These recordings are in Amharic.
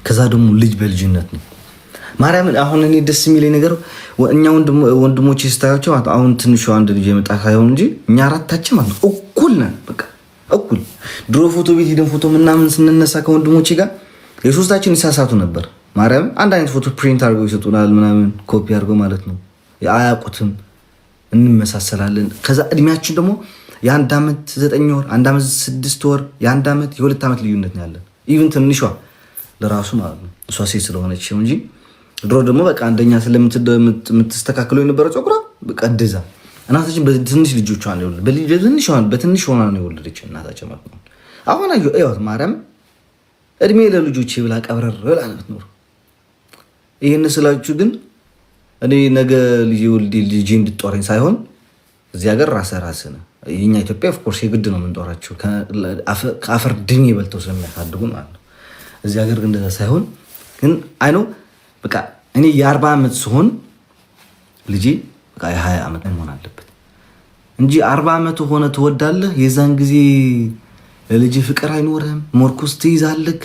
ከዛ ደግሞ ልጅ በልጅነት ነው። ማርያምን አሁን እኔ ደስ የሚለኝ ነገር እኛ ወንድሞቼ ስታያቸው አሁን ትንሹ አንድ ልጅ የመጣ ሳይሆን እንጂ እኛ አራታችን ማለት እኩል ነን። በቃ እኩል። ድሮ ፎቶ ቤት ሄደን ፎቶ ምናምን ስንነሳ ከወንድሞቼ ጋር የሶስታችን ይሳሳቱ ነበር። ማርያም አንድ አይነት ፎቶ ፕሪንት አድርገው ይሰጡናል ምናምን ኮፒ አድርገው ማለት ነው። አያውቁትም፣ እንመሳሰላለን። ከዛ እድሜያችን ደግሞ የአንድ ዓመት 9 ወር፣ አንድ ዓመት 6 ወር፣ የአንድ ዓመት የ2 ዓመት ልዩነት ነው ያለን። ኢቭን ትንሿ ለራሱ ማለት ነው እሷ ሴት ስለሆነች እንጂ ድሮ ደግሞ በቃ አንደኛ ስለምትስተካከለው የነበረ ፀጉሯ በቃ እንደዛ። እናታችን በትንሽ ልጆቿ ነው በትንሽ ሆና ነው የወለደች እናታችን ማለት ነው። አሁን አየሁት ማርያም እድሜ ለልጆቼ ብላ ቀብረር ብላ ነው። ይሄን ስላችሁ ግን እኔ ነገ ልጄ እንድጦረኝ ሳይሆን እዚህ ሀገር ራስህ ነው። የኛ ኢትዮጵያ ኦፍ ኮርስ የግድ ነው የምንጦራቸው ከአፈር ድሜ በልተው ስለሚያሳድጉን ማለት ነው። እዚህ ሀገር ግን እንደዛ ሳይሆን ግን አይ ነው በቃ እኔ የ40 ዓመት ሲሆን ልጄ በቃ የ20 ዓመት መሆን አለበት እንጂ 40 ዓመት ሆነ ትወዳለህ፣ የዛን ጊዜ ለልጅ ፍቅር አይኖርህም፣ ሞርኩስ ትይዛለህ፣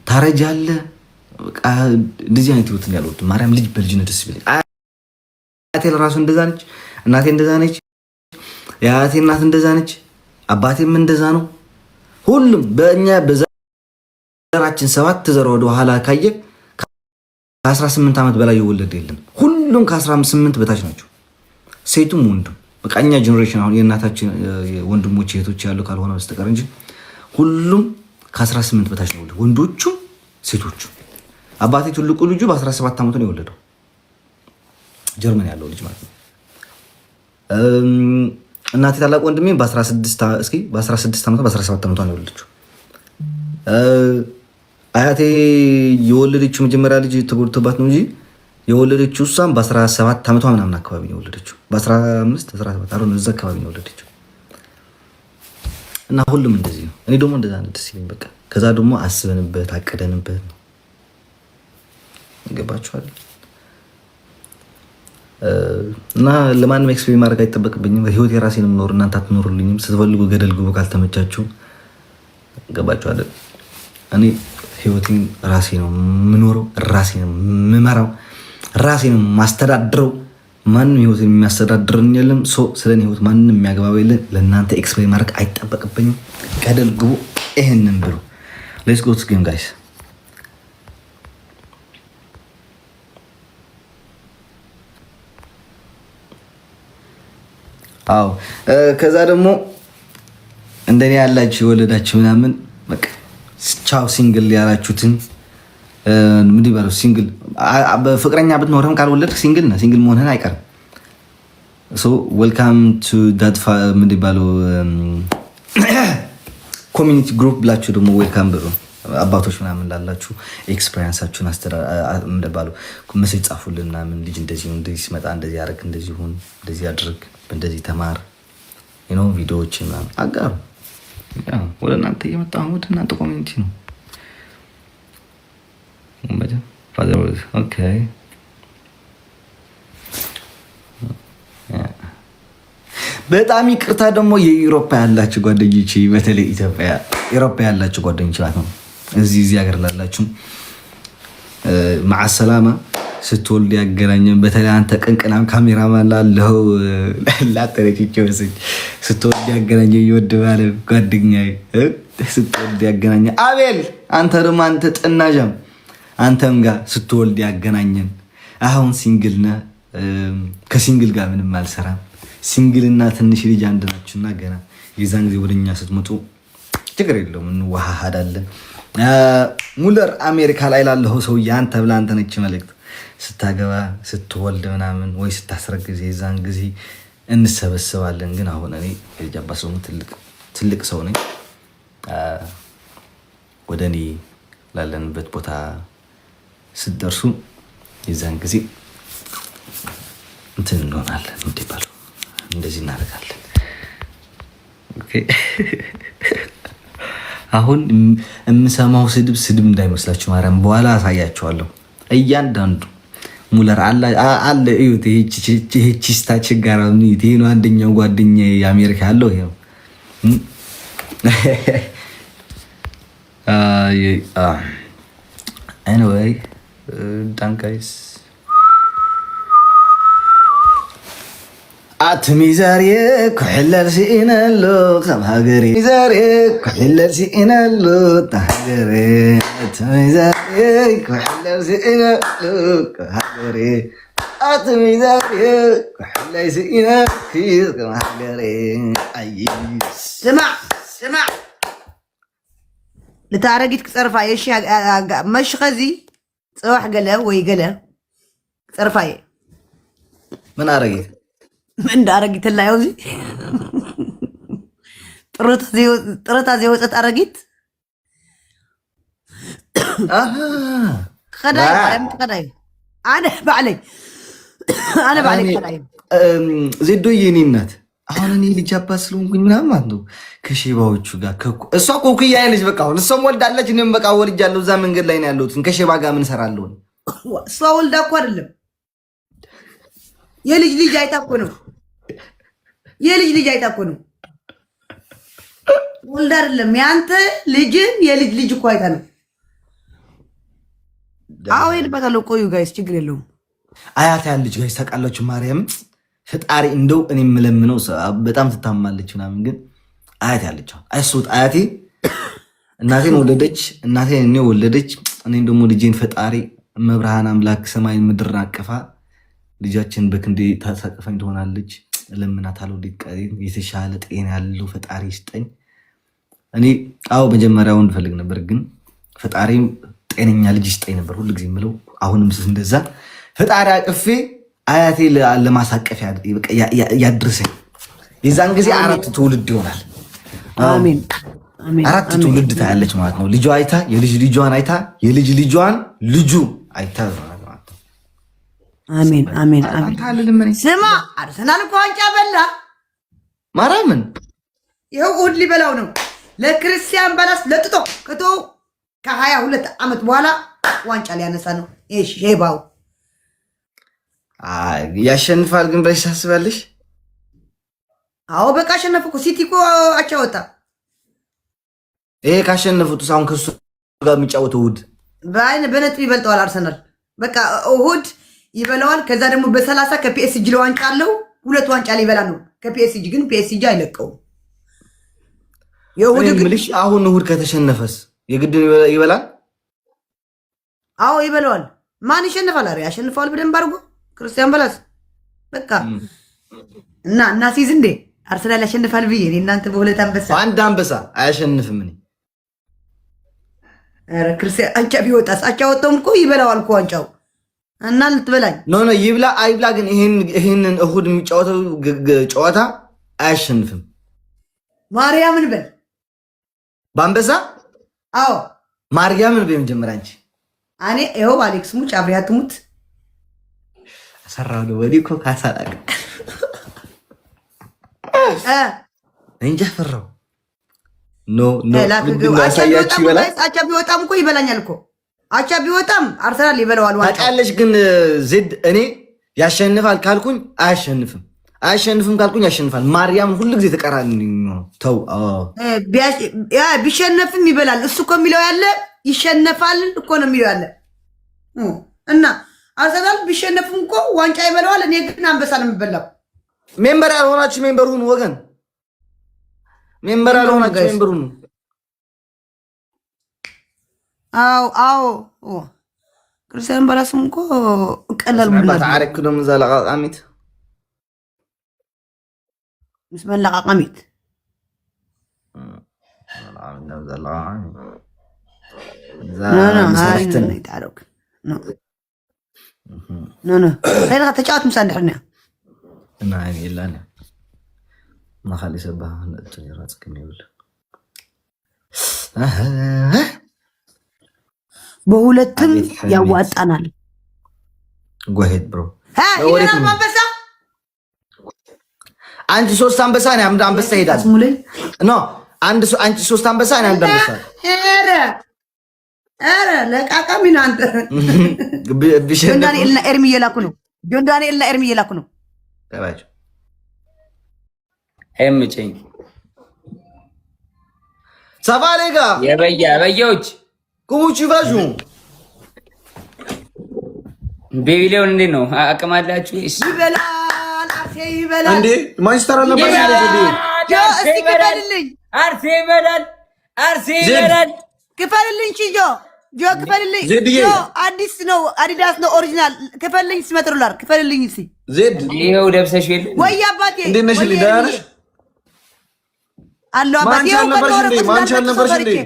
ታረጃለህ። በቃ እንደዚህ አይነት ህይወትን ያልወድ ማርያም ልጅ በልጅነት ደስ ይለኝ። አያቴ ለራሱ እንደዛ ነች፣ እናቴ እንደዛ ነች፣ የአያቴ እናት እንደዛ ነች፣ አባቴም እንደዛ ነው። ሁሉም በእኛ በዘራችን 7 ዘር ወደ ኋላ ካየ ከ18 ዓመት በላይ የወለደ የለም። ሁሉም ከ18 በታች ናቸው፣ ሴቱም ወንዱም። በቃ እኛ ጀነሬሽን አሁን የእናታችን ወንድሞች እህቶች ያሉ ካልሆነ በስተቀር እንጂ ሁሉም ከ18 በታች ነው፣ ወንዶቹም ሴቶቹም። አባቴ ትልቁ ልጁ በ17 ዓመቱ ነው የወለደው፣ ጀርመን ያለው ልጅ ማለት ነው። እናቴ ታላቅ ወንድሜ በ16 ዓመቷ በ17 ዓመቷ ነው የወለደችው። አያቴ የወለደችው መጀመሪያ ልጅ ተጎድቶባት ነው እንጂ የወለደችው እሷም በ17 ዓመቷ ምናምን አካባቢ ነው የወለደችው። በ15 17 አሁን እዛ አካባቢ ነው የወለደችው። እና ሁሉም እንደዚህ ነው። እኔ ደግሞ እንደዛ ነው ደስ ይለኝ በቃ። ከዛ ደግሞ አስበንበት አቀደንበት ነው። ገባችኋል? እና ለማንም ኤክስፔሪመንት ማድረግ አይጠበቅብኝም። ህይወት የራሴን የምኖር እናንተ አትኖሩልኝም። ስትፈልጉ ገደል ግቡ ካልተመቻችሁ። ገባችኋል? እኔ ህይወቴን ራሴ ነው የምኖረው፣ ራሴ ነው የምመራው፣ ራሴ ነው የማስተዳድረው። ማንም ህይወቴን የሚያስተዳድረኝ የለም። ስለኔ ህይወት ማንም የሚያገባው የለም። ለእናንተ ኤክስፔሪመንት ማድረግ አይጠበቅብኝም። ገደል ግቡ። ይሄንን ብሉ። ሌትስ ጎ ቱ ጌም ጋይስ። አዎ ከዛ ደግሞ እንደኔ ያላችሁ የወለዳችሁ ምናምን በቃ ቻው ሲንግል ያላችሁትን ምን ይባላል? ሲንግል በፍቅረኛ ብትኖርም ካልወለድክ ሲንግል ነህ። ሲንግል መሆንህን አይቀርም። ሶ ዌልካም ቱ ዳት ምን ይባላል ኮሚኒቲ ግሩፕ ብላችሁ ደግሞ ዌልካም ብሎ አባቶች ምናምን ላላችሁ ኤክስፒሪየንሳችሁን እንደባሉ መሴጅ ጻፉልን ምናምን። ልጅ እንደዚህ ሲመጣ እንደዚህ ያደርግ፣ እንደዚህ ሁን፣ እንደዚህ አድርግ፣ እንደዚህ ተማር ቪዲዮዎች ምናምን አጋሩ። ወደ እናንተ እየመጣ ወደ እናንተ ኮሚኒቲ ነው። ኦኬ በጣም ይቅርታ ደግሞ የኢሮፓ ያላችሁ ጓደኞች፣ በተለይ ኢሮፓ ያላችሁ ጓደኞች ነው እዚህ ሀገር ላላችሁ ማዓሰላማ ስትወልድ ያገናኘን። በተለይ አንተ ቅንቅናም ካሜራማን ላለው ላተረችች ወስጅ ስትወልድ ያገናኘን ይወድ ባለ ጓደኛዬ ስትወልድ ያገናኘ አቤል፣ አንተ ደግሞ አንተ ጥናጃም አንተም ጋር ስትወልድ ያገናኘን። አሁን ሲንግል ነህ፣ ከሲንግል ጋር ምንም አልሰራም። ሲንግልና ትንሽ ልጅ አንድ ናችሁና ገና የዛን ጊዜ ወደኛ ስትመጡ ችግር የለውም እንዋሃዳለን። ሙለር አሜሪካ ላይ ላለሁ ሰውዬ አንተ ብላ አንተ ነች መልእክት ስታገባ ስትወልድ ምናምን ወይ ስታስረግዝ የዛን ጊዜ እንሰበሰባለን። ግን አሁን እኔ የልጅ አባት ሰው ትልቅ ሰው ነኝ። ወደ እኔ ላለንበት ቦታ ስትደርሱ የዛን ጊዜ እንትን እንሆናለን። እንዲባሉ እንደዚህ እናደርጋለን። ኦኬ አሁን የምሰማው ስድብ እንዳይመስላችሁ ማርያም፣ በኋላ አሳያችኋለሁ። እያንዳንዱ ሙለር አለ እዩት። ይሄ ቺስታ ችጋራ ይሄ ነው። አንደኛው ጓደኛዬ የአሜሪካ ያለው ይሄ ነው። anyway, done guys. አትሚዛሬ ኩሕለል ሲኢነሉ ከም ሃገሬ ሚዛሬ ኩሕለል ሲኢነሉ ሃገሬ አትሚዛሬ ኩሕለል ሲኢነሉ ከም ሃገሬ አትሚዛሬ ኩሕለል ሲኢነሉ ከም ሃገሬ አይ ስማዕ لتعرقيت كصرفاي እሺ مش خزي صباح ገለ ወይ ገለ كصرفاي ምን አረጊት ምን እንዳረጊት ላይውዚ ጥሩታ ዘወጣት አረጊት خداي انا بعلي خداي زيدوዬ እኔ እናት አሁን እኔ ልጅ አባት ስለሆንኩኝ ምናምን ማለት ነው ከሼባዎቹ ጋር እሷ ኮኩያ ያለች በቃ አሁን እሷም ወልዳለች እኔም በቃ ወልጃለሁ እዛ መንገድ ላይ ነው ያለሁት ከሼባ ጋር ምን ሰራለሁ እሷ ወልዳ እኮ አይደለም የልጅ ልጅ አይታ እኮ ነው ወልዳ አይደለም ያንተ ልጅን የልጅ ልጅ እኮ አይታ ነው አዎ ይልበታለሁ ቆዩ ጋይስ ችግር የለውም አያት ያለች ጋይስ ታውቃላችሁ ማርያም ፈጣሪ እንደው እኔ የምለምነው በጣም ትታማለች ምናምን ግን አያት ያለች አይሱት አያቴ እናቴን ወለደች እናቴን እኔ ወለደች እኔ ደግሞ ልጄን ፈጣሪ መብርሃን አምላክ ሰማይን ምድር አቀፋ ልጃችን በክንዴ ታሳቀፈኝ ትሆናለች ለምናታለው ዲቀሪ የተሻለ ጤና ያለው ፈጣሪ ይስጠኝ እኔ አው መጀመሪያውን ፈልግ ነበር ግን ፈጣሪ ጤነኛ ልጅ ይስጠኝ ነበር ሁሉ ጊዜ ምለው አሁንም እንደዛ ፈጣሪ አቅፌ አያቴ ለማሳቀፍ ያድርሰኝ የዛን ጊዜ አራት ትውልድ ይሆናል አሜን አራት ትውልድ ታያለች ማለት ነው ልጇ አይታ የልጅ ልጇን አይታ የልጅ ልጇን ልጁ አይታ ማለት ነው አሜን ስማ አርሰናል እኮ ዋንጫ በላ ማርያምን ይኸው እሑድ ሊበላው ነው ለክርስቲያን ባላስ ለጥጦ ከቶ ከ22 ዓመት በኋላ ዋንጫ ሊያነሳ ነው እሺ ሼባው ያሸንፋል ግን ብለሽ ታስባለሽ? አዎ በቃ አሸነፈኩ። ሲቲ እኮ አቻ ወጣ። ይሄ ካሸነፉት አሁን ከሱ ጋር የሚጫወተው እሑድ በነጥብ ይበልጠዋል አርሰናል። በቃ እሑድ ይበላዋል። ከዛ ደግሞ በ30 ከፒኤስጂ ለዋንጫ አለው። ሁለት ዋንጫ ሊበላ ነው ከፒኤስጂ ግን ፒኤስጂ አይለቀውም። የእሑድ ግልሽ አሁን እሑድ ከተሸነፈስ የግድ ይበላል? አዎ ይበላዋል። ማን ይሸነፋል? አረ ያሸንፋል በደንብ አድርጎ ክርስቲያን በላስ በቃ እና ሲዝ እንዴ አርሰናል ያሸንፋል ብዬ እናንተ በሁለት አንበሳ አንድ አንበሳ አያሸንፍም እኔ አረ ክርስቲያን አንቻ ቢወጣስ አቻ ወጣም እኮ ይበላዋል እኮ ዋንጫው እና ልትበላኝ ኖ ይብላ አይብላ ግን ይሄንን እሑድ የሚጫወተው ጨዋታ አያሸንፍም ማርያምን በል በአንበሳ አዎ ማርያምን በመጀመሪያ አንቺ እኔ ይኸው አሌክስ ሙጭ አብሪያት ሙት ሰራው ነው ወዲኮ ካሳላቀ እንጃ ፈራው ኖ አቻ ቢወጣም እኮ ይበላኛል እኮ አቻ ቢወጣም አርሰናል ይበላዋል ታውቃለሽ ግን ዜድ እኔ ያሸንፋል ካልኩኝ አያሸንፍም ካልኩኝ ያሸንፋል ማርያም ሁሉ ጊዜ ተቀራኒ ነው ተው ቢሸነፍም ይበላል እሱ እኮ የሚለው ያለ ይሸነፋል እኮ ነው የሚለው ያለ እና አርሰናል ቢሸነፍም እኮ ዋንጫ ይበላዋል እኔ ግን አንበሳ ነው የምበላው ሜምበር ያልሆናችሁ ሜምበር ሁኑ ወገን ሜምበር ያልሆናችሁ ሜምበር ሁኑ አዎ ክርስቲያን ባላስም እኮ ቀላል ብላ ታሪክ ነው መዛለቃቃሚት ምስመላቃቃሚት ኖ خلينا تشاوت مساندحنا نعم يلا انا ما خلي سبها نتني راسك يقول በሁለቱም ያዋጣናል ጎሄድ ብሮ ይሄን አንበሳ አንቺ ሶስት አንበሳ ነው አንድ አንበሳ ይሄዳል ኖ አንቺ ሶስት አንበሳ ነው አንድ አንበሳ ኧረ ለቃቃሚ ነው አንተ ጆን ዳንኤልና ኤርሚ እየላኩ ነው ተባጭ ኤምጪኝ Ça va les gars? የበያዎች Comment tu vas Jean? ቤቢ ሊሆን እንዴት ነው? አቅም አላችሁ? ይበላል አርሴ ይበላል እንዴ ማንቸስተር አልነበረ አርሴ ይበላል ክፈልልኝ ጆ ክፈልልኝ ጆ አዲስ ነው አዲዳስ ነው ኦሪጂናል ክፈልልኝ $100 ክፈልልኝ እስኪ ዜድ ይሄው ለብሰሽ የለ ወይ አባቴ እንዴት ነሽ ደህና ነሽ አሎ አባቴ ማንቻል ነበርሽ እንዴ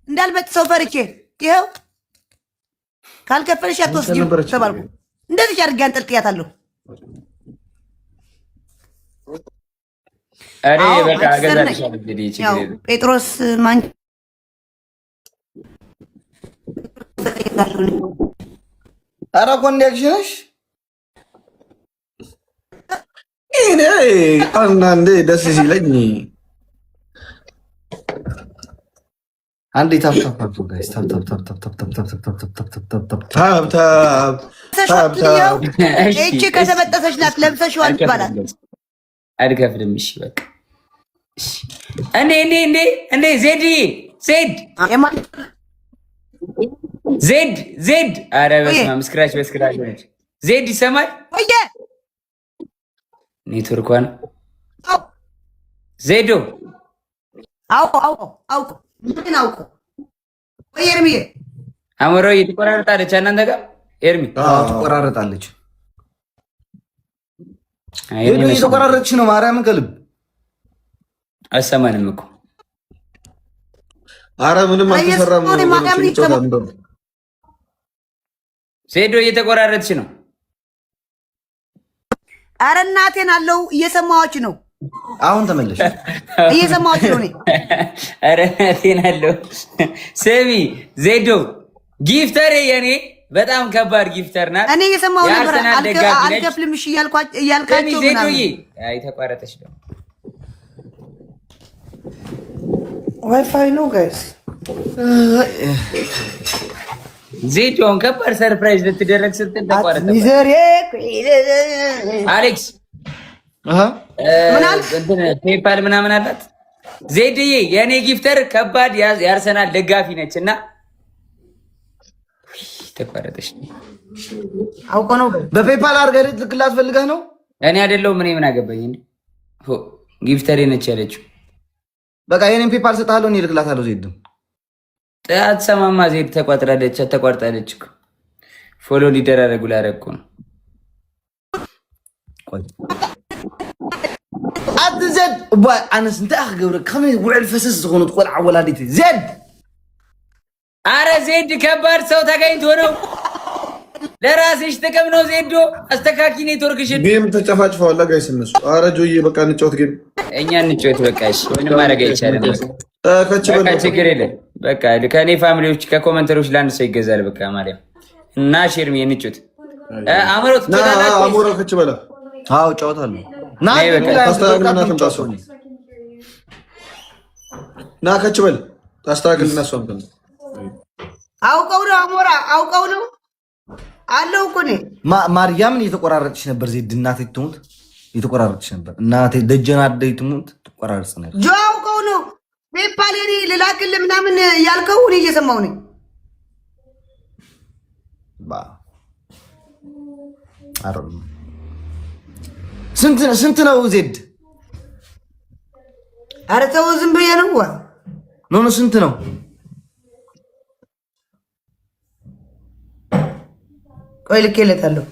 እንዳልበጥሰው ፈርቼ ይሄው ካልከፈልሽ አትወስጂም ተባልኩ እንደዚህ አድርጌ አንጠልጥያታለሁ አሬ በቃ አገዛልሻለሁ እንግዲህ ችግር የለም ጴጥሮስ ማን ኧረ ኮኔክሽንሽ እኔ አንዳንዴ ደስ ሲለኝ አንዴ ታፕ ጋይስ ታፕ እቺ ከተበጠሰች ናት ለብሰሽዋል ይባላል አልከፍልም እሺ በቃ እሺ እንዴ ዜድ ኧረ በስመ አብ ስክራች በስክራች ነች ዜድ ይሰማል ወየ ኔትወርኳን ዜዶ አውቆ ምን አውቆ ወይ ኤርሚዬ አሞራው እየተቆራረጣለች እናንተ ጋር ኤርሚ ትቆራረጣለች እየተቆራረጥሽ ነው ማርያምን ከልብ አሰማንም እኮ ኧረ ምንም አልተሰራም ዜዶ እየተቆራረጥሽ ነው ኧረ እናቴን አለው እየሰማዎች ነው አሁን ተመለሽ እየሰማዎች ነው ነኝ ኧረ እናቴን አለው ስሚ ዜዶ ጊፍተር የኔ በጣም ከባድ ጊፍተር ናት እኔ እየሰማው ነበር አልከፍልም እሺ እያልካቸው ዜዶዬ አይ ተቋረጠች ነው ዋይፋይ ነው ጋይስ ዜዶን ከባድ ሰርፕራይዝ ልትደረግ ስትል ተቋረጠ አሌክስ እንትን ፔፓል ምናምን አላት ዜድዬ የእኔ ጊፍተር ከባድ የአርሰናል ደጋፊ ነች እና ተቋረጠች አውቆ ነው በፔፓል አድርገህ ልትልክላት ፈልገህ ነው እኔ አይደለሁም እኔ ምን አገባኝ እንዴ ጊፍተር ነች ያለችው በቃ የኔን ፔፓል ሰጣለሁ እኔ ልክላታለሁ ዜድም አትሰማማ ዜድ ተቋርጣለች እኮ ፎሎ ሊደራረጉ ላደረኩ ነው زد أنا سنتأخ قبل كم وعل فسس زخون تقول عولادتي زد أرى زد كبر سو تكاين تونو لراسش تكمنو زدو استكاكيني توركش جيم تتفاج فولا جايس الناس أرى جوي بقى نشوت جيم إني نشوت بقاش وين ما رجع يشارك كاتشبل كريله بقى كاني فاميلي وش ككومنتروش لان سوي جزال بقى ماريا ناشر مين نشوت أمرت نا أمورك كاتشبله هاو تشوتها ና ከች በል ታስተካክልና እሷም አውቀው ነው አሞራ አውቀው ነው አለው እኮ ነው ማርያምን እየተቆራረጥሽ ነበር ዜድ እናቴ ትሙት እየተቆራረጥሽ ነበር እናቴ ደጀና አደይ ትሙት ተቆራረጥሽ ነበር ጆ አውቀው ነው ፔፓሌኒ ልላክል ምናምን ያልከው እኔ እየሰማው ነኝ አረም ስንት ነው ዜድ ኧረ ተው ዝም ብዬ ነው ኖ ስንት ነው ቆይ ልኬለታለሁ